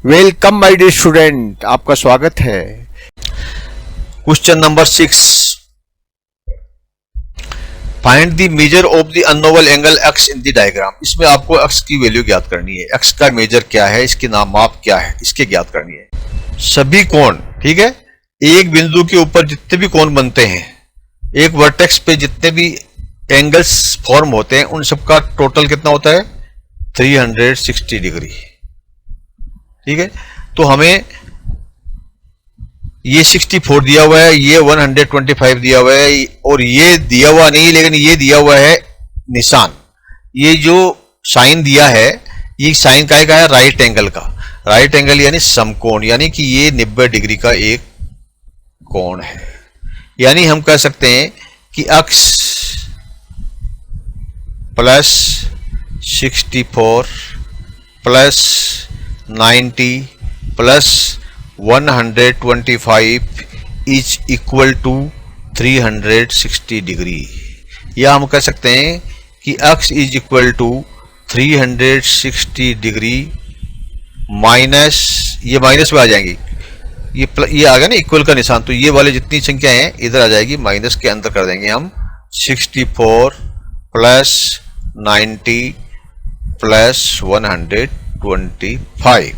Welcome my dear student, आपका स्वागत है। Question number 6, find the measure of the unknown angle x in the diagram. इसमें आपको x की वैल्यू ज्ञात करनी है, x का मेजर क्या है, इसकी माप क्या है, इसके ज्ञात करनी है। सभी कोण, ठीक है, एक बिंदु के ऊपर जितने भी कोण बनते हैं, एक वर्टेक्स पे जितने भी एंगल्स फॉर्म होते हैं, उन सबका टोटल कितना होता है 360 डिग्री। ठीक है, तो हमें ये 64 दिया हुआ है, ये 125 दिया हुआ है, और ये दिया हुआ नहीं, लेकिन ये दिया हुआ है निशान। ये जो साइन दिया है, ये साइन का है राइट एंगल का। राइट एंगल यानी समकोण, यानी कि ये 90 डिग्री का एक कोण है। यानी हम कह सकते हैं कि x plus 64 plus 90 plus 125 is equal to 360 degree. या हम कह सकते हैं कि x is equal to 360 degree minus, ये माइनस में आ जाएंगी, ये आ गया ना इक्वल का निशान, तो ये वाले जितनी संख्या है इधर आ जाएगी, माइनस के अंदर कर देंगे हम 64 प्लस 90 प्लस 125।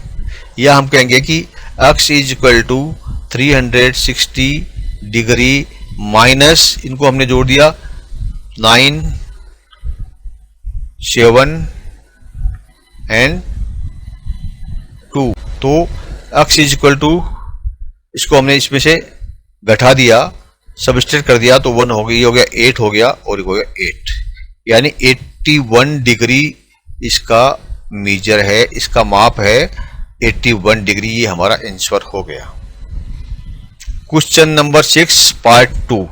या हम कहेंगे कि x is equal to 360 degree minus, इनको हमने जोड़ दिया 9 7 एंड 2, तो x इज इक्वल टू, इसको हमने इसमें से घटा दिया, सबस्ट्रेट कर दिया, तो 1 हो गया, ये हो गया 8 हो गया, और ये हो गया 8, यानी 81 डिग्री इसका मेजर है, इसका माप है 81 डिग्री। ये हमारा आंसर हो गया। क्वेश्चन नंबर 6 पार्ट 2,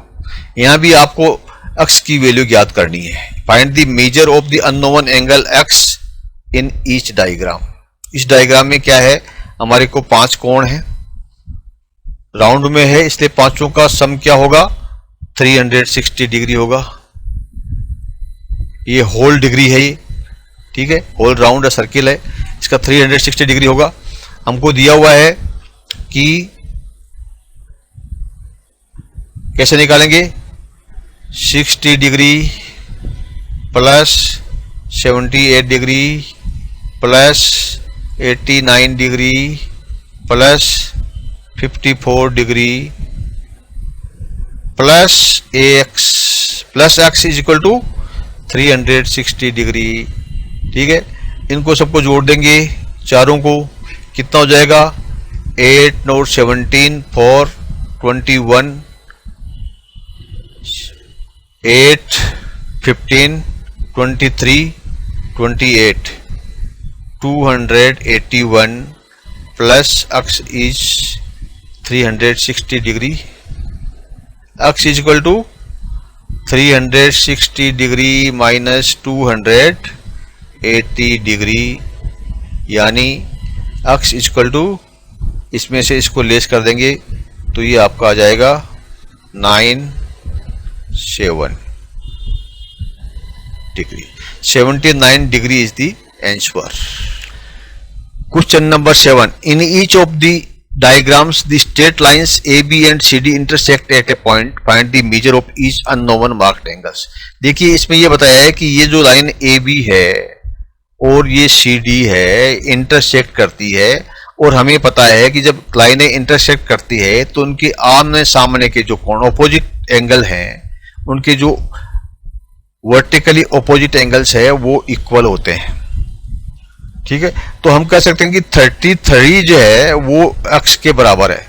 यहां भी आपको x की वैल्यू ज्ञात करनी है। Find the measure of the unknown angle x in each diagram. इस डायग्राम में क्या है, हमारे को 5 कोण है, राउंड में है, इसलिए पांचों का सम क्या होगा 360 डिग्री होगा। ये होल डिग्री है, ये ठीक है, होल राउंड है, सर्किल है, इसका 360 डिग्री होगा। हमको दिया हुआ है कि कैसे निकालेंगे, 60 degree plus 78 degree plus 89 degree plus 54 degree plus x is equal to 360 degree. ठीक है, इनको सबको जोड़ देंगे, चारों को, कितना हो जाएगा 8 9 17 4 21 8 15 23 28 281 plus x is 360 degree. x is equal to 360 degree minus 280 degree, यानी x इज इक्वल टू, इसमें से इसको लेस कर देंगे, तो ये आपका आ जाएगा 97 degree. 79 degree is the answer. Question number 7, in each of the diagrams the straight lines AB and CD intersect at a point, find the measure of each unknown marked angles। देखिए इसमें ये बताया है कि ये जो लाइन AB है और ये CD है, इंटरसेक्ट करती है, और हमें पता है कि जब लाइनें इंटरसेक्ट करती है तो उनके आमने सामने के जो कोण, ऑपोजिट एंगल हैं, उनके जो वर्टिकली ऑपोजिट एंगल्स है वो इक्वल होते हैं। ठीक है, तो हम कह सकते हैं कि 33 जो है वो x के बराबर है।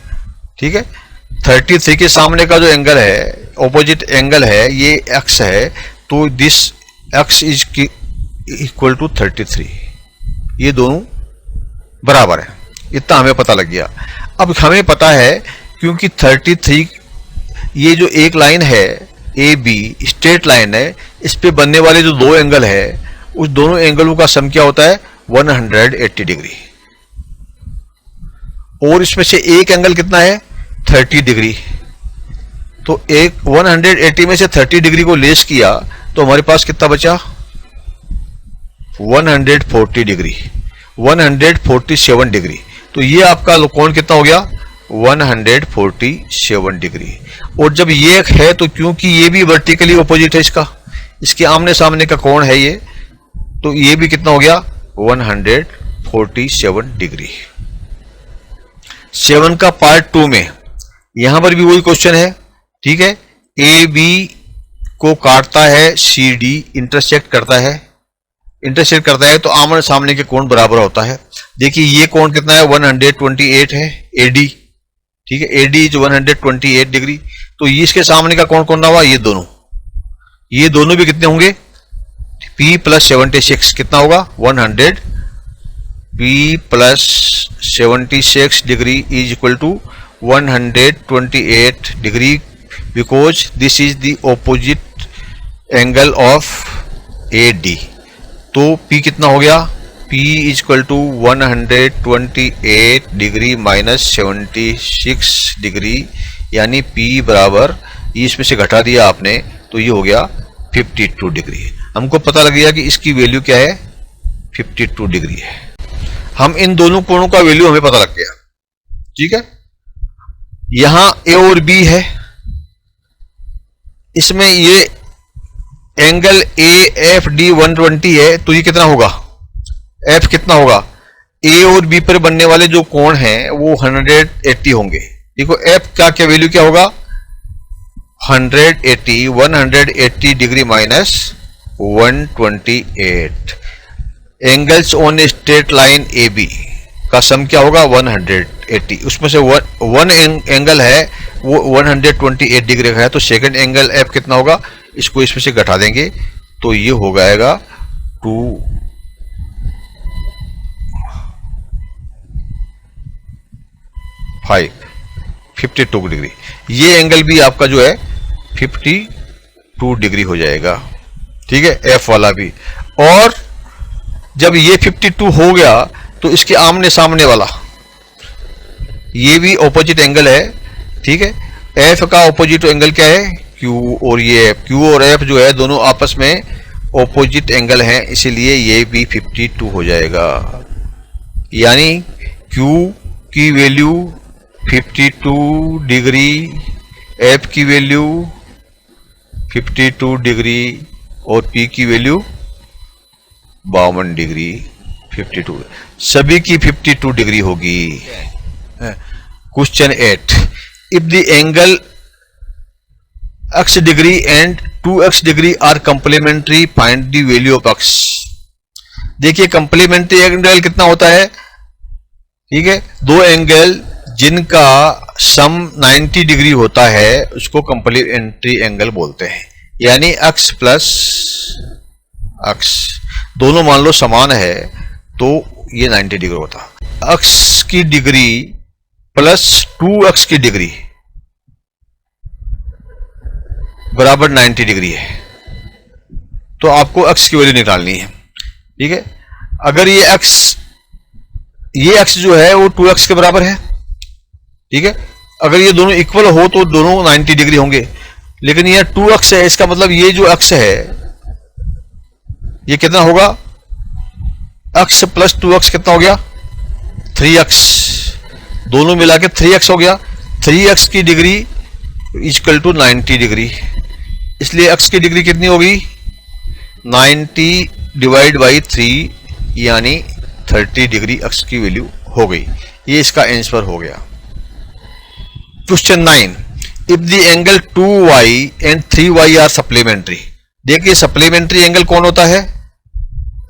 ठीक है, 33 के सामने का जो एंगल है, ऑपोजिट एंगल है, ये x है, तो this x is equal to 33, ये दोनों बराबर है, इतना हमें पता लग गया। अब हमें पता है क्योंकि 33, ये जो एक लाइन है AB स्ट्रेट लाइन है, इस पे बनने वाले जो दो एंगल है, उस दोनों एंगलों का सम क्या होता है 180 डिग्री, और इसमें से एक एंगल कितना है 30 डिग्री, तो एक 180 में से 30 डिग्री को लेस किया तो हमारे पास कितना बचा 140 डिग्री, 147 डिग्री। तो ये आपका कोण कितना हो गया 147 डिग्री। और जब ये है तो क्योंकि ये भी वर्टिकली ऑपोजिट है इसके आमने सामने का कोण है ये, तो ये भी कितना हो गया 147 डिग्री। 7 का पार्ट 2 में यहां पर भी वही क्वेश्चन है, ठीक है। ए बी को काटता है, सी डी इंटरसेक्ट करता है तो आमने सामने के कोण बराबर होता है। देखिए ये कोण कितना है 128 है एडी, ठीक है। AD is 128 degree. तो इसके सामने का कोण कौन हुआ, ये दोनों भी कितने होंगे P प्लस 76 कितना होगा 100 P plus 76 degree is equal to 128 degree, because this is the opposite angle of AD। तो P कितना हो गया, P is equal to 128 degree minus 76 degree, यानी P बराबर, इसमें से घटा दिया आपने तो ये हो गया 52 डिग्री। हमको पता लग गया कि इसकी वैल्यू क्या है 52 डिग्री है। हम इन दोनों कोणों का वैल्यू हमें पता लग गया, ठीक है। यहां A और B है, इसमें ये एंगल AFD 120 है, तो ये कितना होगा, F कितना होगा, A और B पर बनने वाले जो कोण हैं वो 180 होंगे। देखो F का क्या वैल्यू क्या होगा 180 degree minus 128। Angles on a straight line AB का सम क्या होगा 180, उसमें से वन एंगल है वो 128 डिग्री का है, तो सेकंड एंगल F कितना होगा, इसको इसमें से घटा देंगे तो ये हो जाएगा 52 डिग्री। ये एंगल भी आपका जो है 52 डिग्री हो जाएगा, ठीक है, F वाला भी। और जब ये 52 हो गया तो इसके आमने सामने वाला ये भी ऑपोजिट एंगल है, ठीक है। F का ऑपोजिट एंगल क्या है Q, और ये Q और F जो है दोनों आपस में ऑपोजिट एंगल हैं, इसीलिए ये भी 52 हो जाएगा। यानी Q की वैल्यू 52 डिग्री, F की वैल्यू 52 डिग्री और P की वैल्यू 52 डिग्री, 52 सभी की 52 डिग्री होगी। Question 8, if the angle x degree and 2x degree are complementary find the value of x। देखिए कंप्लीमेंट्री एंगल कितना होता है, ठीक है, दो एंगल जिनका सम 90 डिग्री होता है उसको कंप्लीमेंट्री एंगल बोलते हैं। यानी x प्लस x दोनों मान लो समान है तो ये 90 डिग्री होता। x की डिग्री प्लस 2x की डिग्री बराबर 90 डिग्री है, तो आपको x की वैल्यू निकालनी है, ठीक है। अगर ये x जो है वो 2x के बराबर है, ठीक है। अगर ये दोनों इक्वल हो तो दोनों 90 डिग्री होंगे, लेकिन ये 2x है, इसका मतलब ये जो x है ये कितना होगा, x प्लस 2x कितना हो गया 3x, दोनों मिला के 3x हो गया। 3x की डिग्री इक्वल टू 90 डिग्री, इसलिए x की डिग्री कितनी होगी 90 डिवाइड बाई 3 यानी 30 डिग्री x की वैल्यू हो गई। ये इसका आंसर हो गया। Question 9, if the angle 2y and 3y are supplementary. देखिए सप्लीमेंट्री एंगल कौन होता है,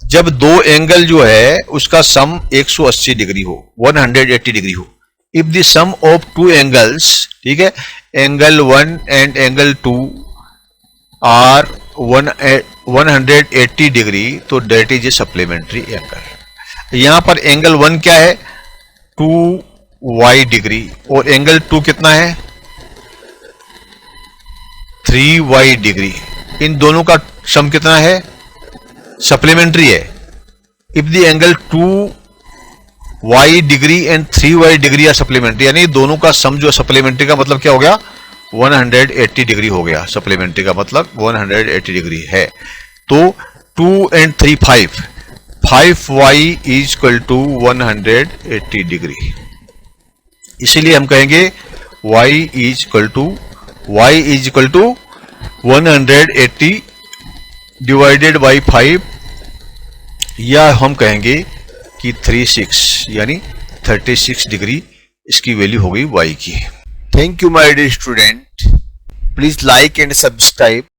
जब दो एंगल जो है उसका सम 180 डिग्री हो, 180 डिग्री हो। If the sum of two angles, ठीक है, angle 1 and angle 2 are 180 degree, तो that is a supplementary angle. यहां पर एंगल 1 क्या है 2y डिग्री और एंगल 2 कितना है 3y डिग्री। इन दोनों का सम कितना है, सप्लीमेंट्री है। If the angle 2y degree and 3y degree are supplementary, यानी दोनों का सम जो सप्लीमेंट्री का मतलब क्या हो गया 180 डिग्री हो गया। सप्लीमेंट्री का मतलब 180 डिग्री है। तो 2 and 3 5, 5y is equal to 180 degree. इसीलिए हम कहेंगे y is equal to 180 divided by 5, या हम कहेंगे कि 36 यानी 36 डिग्री इसकी वैल्यू हो गई y की। Thank you, my dear student. Please like and subscribe